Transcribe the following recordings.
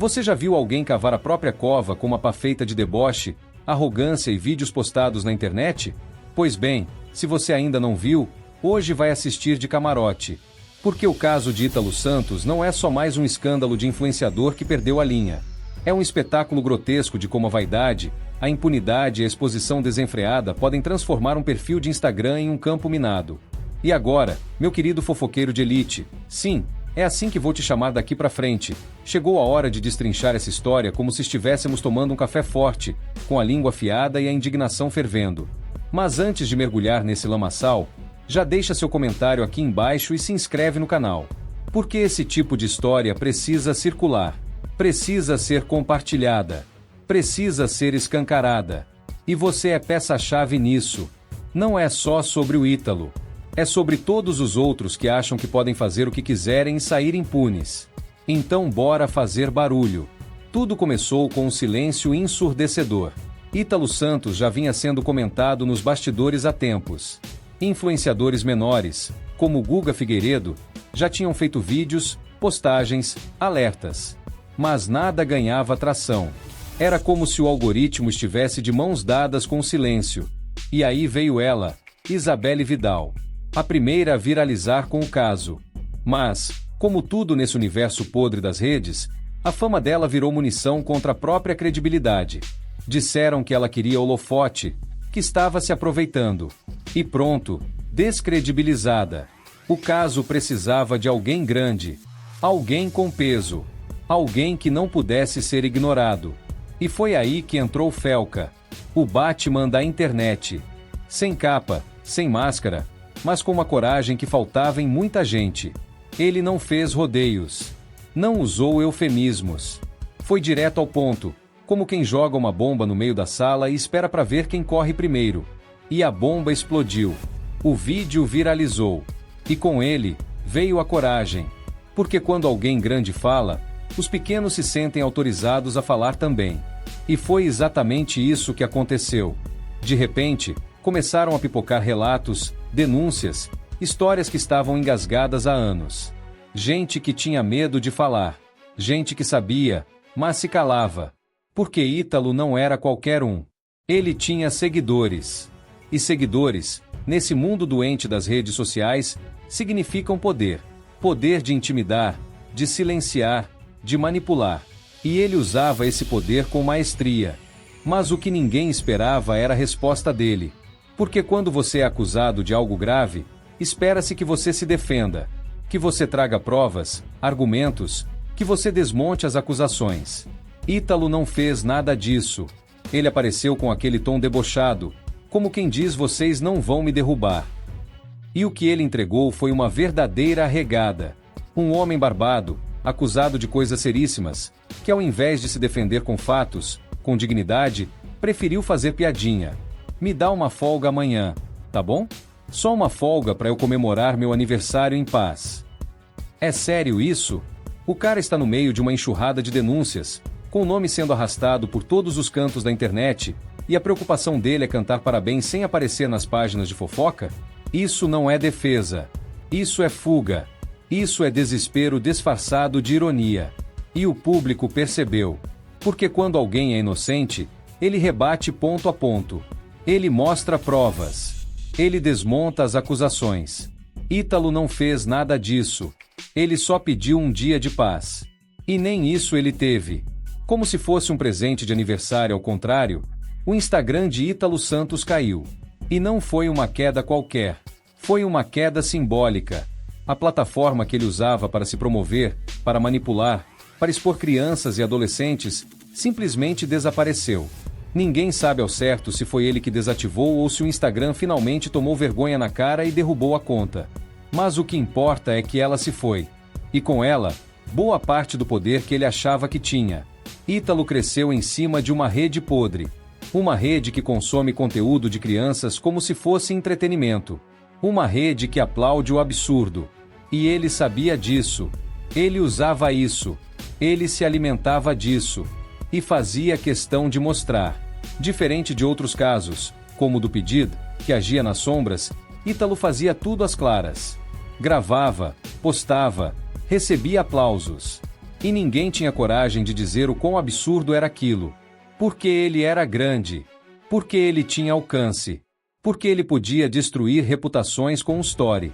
Você já viu alguém cavar a própria cova com uma pá feita de deboche, arrogância e vídeos postados na internet? Pois bem, se você ainda não viu, hoje vai assistir de camarote. Porque o caso de Ítalo Santos não é só mais um escândalo de influenciador que perdeu a linha. É um espetáculo grotesco de como a vaidade, a impunidade e a exposição desenfreada podem transformar um perfil de Instagram em um campo minado. E agora, meu querido fofoqueiro de elite, sim, é assim que vou te chamar daqui pra frente. Chegou a hora de destrinchar essa história como se estivéssemos tomando um café forte, com a língua afiada e a indignação fervendo. Mas antes de mergulhar nesse lamaçal, já deixa seu comentário aqui embaixo e se inscreve no canal. Porque esse tipo de história precisa circular, precisa ser compartilhada, precisa ser escancarada. E você é peça-chave nisso. Não é só sobre o Ítalo. É sobre todos os outros que acham que podem fazer o que quiserem e sair impunes. Então bora fazer barulho. Tudo começou com um silêncio ensurdecedor. Ítalo Santos já vinha sendo comentado nos bastidores há tempos. Influenciadores menores, como Guga Figueiredo, já tinham feito vídeos, postagens, alertas. Mas nada ganhava tração. Era como se o algoritmo estivesse de mãos dadas com o silêncio. E aí veio ela, Isabelle Vidal, a primeira a viralizar com o caso. Mas, como tudo nesse universo podre das redes, a fama dela virou munição contra a própria credibilidade. Disseram que ela queria holofote, que estava se aproveitando. E pronto, descredibilizada. O caso precisava de alguém grande, alguém com peso, alguém que não pudesse ser ignorado. E foi aí que entrou Felca, o Batman da internet. Sem capa, sem máscara, mas com uma coragem que faltava em muita gente. Ele não fez rodeios. Não usou eufemismos. Foi direto ao ponto, como quem joga uma bomba no meio da sala e espera para ver quem corre primeiro. E a bomba explodiu. O vídeo viralizou. E com ele, veio a coragem. Porque quando alguém grande fala, os pequenos se sentem autorizados a falar também. E foi exatamente isso que aconteceu. De repente, começaram a pipocar relatos, denúncias, histórias que estavam engasgadas há anos. Gente que tinha medo de falar. Gente que sabia, mas se calava. Porque Ítalo não era qualquer um. Ele tinha seguidores. E seguidores, nesse mundo doente das redes sociais, significam poder. Poder de intimidar, de silenciar, de manipular. E ele usava esse poder com maestria. Mas o que ninguém esperava era a resposta dele. Porque quando você é acusado de algo grave, espera-se que você se defenda, que você traga provas, argumentos, que você desmonte as acusações. Ítalo não fez nada disso. Ele apareceu com aquele tom debochado, como quem diz: vocês não vão me derrubar. E o que ele entregou foi uma verdadeira arregada. Um homem barbado, acusado de coisas seríssimas, que ao invés de se defender com fatos, com dignidade, preferiu fazer piadinha. Me dá uma folga amanhã, tá bom? Só uma folga para eu comemorar meu aniversário em paz. É sério isso? O cara está no meio de uma enxurrada de denúncias, com o nome sendo arrastado por todos os cantos da internet, e a preocupação dele é cantar parabéns sem aparecer nas páginas de fofoca? Isso não é defesa. Isso é fuga. Isso é desespero disfarçado de ironia. E o público percebeu. Porque quando alguém é inocente, ele rebate ponto a ponto. Ele mostra provas. Ele desmonta as acusações. Ítalo não fez nada disso. Ele só pediu um dia de paz. E nem isso ele teve. Como se fosse um presente de aniversário ao contrário, o Instagram de Ítalo Santos caiu. E não foi uma queda qualquer. Foi uma queda simbólica. A plataforma que ele usava para se promover, para manipular, para expor crianças e adolescentes, simplesmente desapareceu. Ninguém sabe ao certo se foi ele que desativou ou se o Instagram finalmente tomou vergonha na cara e derrubou a conta. Mas o que importa é que ela se foi. E com ela, boa parte do poder que ele achava que tinha. Ítalo cresceu em cima de uma rede podre. Uma rede que consome conteúdo de crianças como se fosse entretenimento. Uma rede que aplaude o absurdo. E ele sabia disso. Ele usava isso. Ele se alimentava disso. E fazia questão de mostrar. Diferente de outros casos, como o do Pedido, que agia nas sombras, Ítalo fazia tudo às claras. Gravava, postava, recebia aplausos. E ninguém tinha coragem de dizer o quão absurdo era aquilo. Porque ele era grande. Porque ele tinha alcance. Porque ele podia destruir reputações com um story.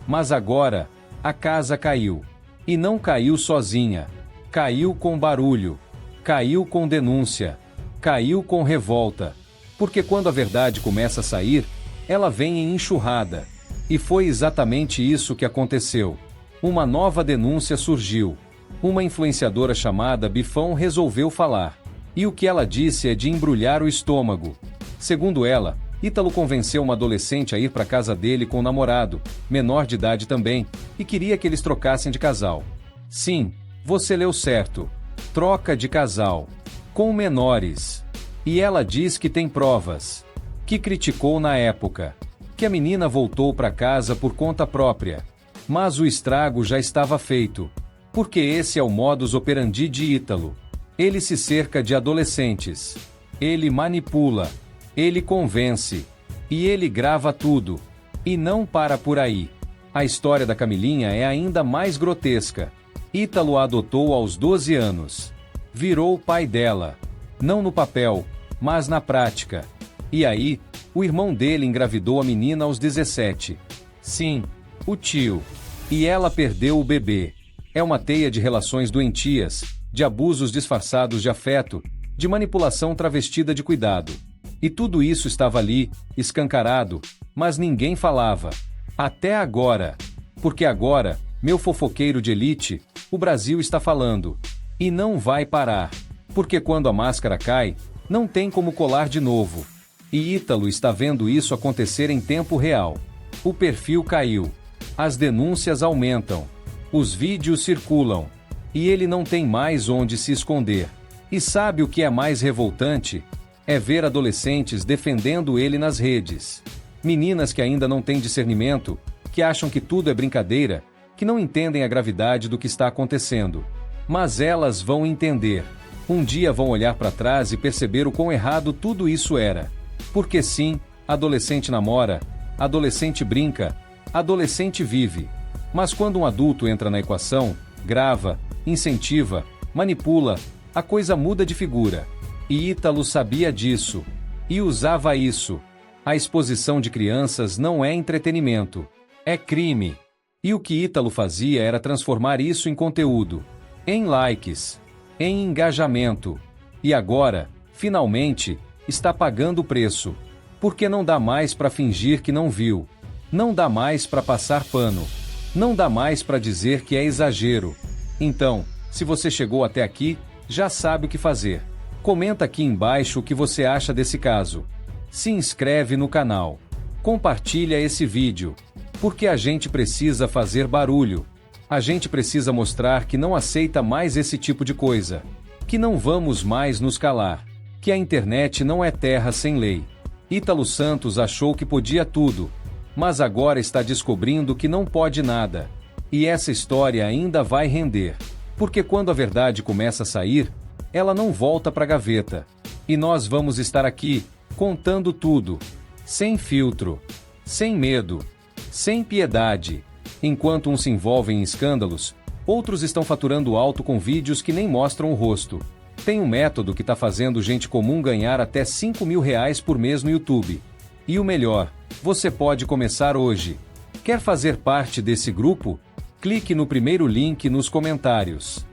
Mas agora, a casa caiu. E não caiu sozinha. Caiu com barulho. Caiu com denúncia. Caiu com revolta. Porque quando a verdade começa a sair, ela vem em enxurrada. E foi exatamente isso que aconteceu. Uma nova denúncia surgiu. Uma influenciadora chamada Bifão resolveu falar. E o que ela disse é de embrulhar o estômago. Segundo ela, Ítalo convenceu uma adolescente a ir para casa dele com o namorado, menor de idade também, e queria que eles trocassem de casal. Sim, você leu certo. Troca de casal. Com menores. E ela diz que tem provas. Que criticou na época. Que a menina voltou para casa por conta própria. Mas o estrago já estava feito. Porque esse é o modus operandi de Ítalo. Ele se cerca de adolescentes. Ele manipula. Ele convence. E ele grava tudo. E não para por aí. A história da Camilinha é ainda mais grotesca. Ítalo a adotou aos 12 anos. Virou o pai dela. Não no papel, mas na prática. E aí, o irmão dele engravidou a menina aos 17. Sim, o tio. E ela perdeu o bebê. É uma teia de relações doentias, de abusos disfarçados de afeto, de manipulação travestida de cuidado. E tudo isso estava ali, escancarado, mas ninguém falava. Até agora. Porque agora, meu fofoqueiro de elite, o Brasil está falando. E não vai parar. Porque quando a máscara cai, não tem como colar de novo. E Ítalo está vendo isso acontecer em tempo real. O perfil caiu. As denúncias aumentam. Os vídeos circulam. E ele não tem mais onde se esconder. E sabe o que é mais revoltante? É ver adolescentes defendendo ele nas redes. Meninas que ainda não têm discernimento, que acham que tudo é brincadeira, que não entendem a gravidade do que está acontecendo. Mas elas vão entender. Um dia vão olhar para trás e perceber o quão errado tudo isso era. Porque sim, adolescente namora, adolescente brinca, adolescente vive. Mas quando um adulto entra na equação, grava, incentiva, manipula, a coisa muda de figura. E Ítalo sabia disso. E usava isso. A exposição de crianças não é entretenimento. É crime. E o que Ítalo fazia era transformar isso em conteúdo. Em likes. Em engajamento. E agora, finalmente, está pagando o preço. Porque não dá mais para fingir que não viu. Não dá mais para passar pano. Não dá mais para dizer que é exagero. Então, se você chegou até aqui, já sabe o que fazer. Comenta aqui embaixo o que você acha desse caso. Se inscreve no canal. Compartilha esse vídeo. Porque a gente precisa fazer barulho. A gente precisa mostrar que não aceita mais esse tipo de coisa. Que não vamos mais nos calar. Que a internet não é terra sem lei. Ítalo Santos achou que podia tudo. Mas agora está descobrindo que não pode nada. E essa história ainda vai render. Porque quando a verdade começa a sair, ela não volta para a gaveta. E nós vamos estar aqui, contando tudo. Sem filtro. Sem medo. Sem piedade. Enquanto uns se envolvem em escândalos, outros estão faturando alto com vídeos que nem mostram o rosto. Tem um método que está fazendo gente comum ganhar até R$ 5.000 por mês no YouTube. E o melhor, você pode começar hoje. Quer fazer parte desse grupo? Clique no primeiro link nos comentários.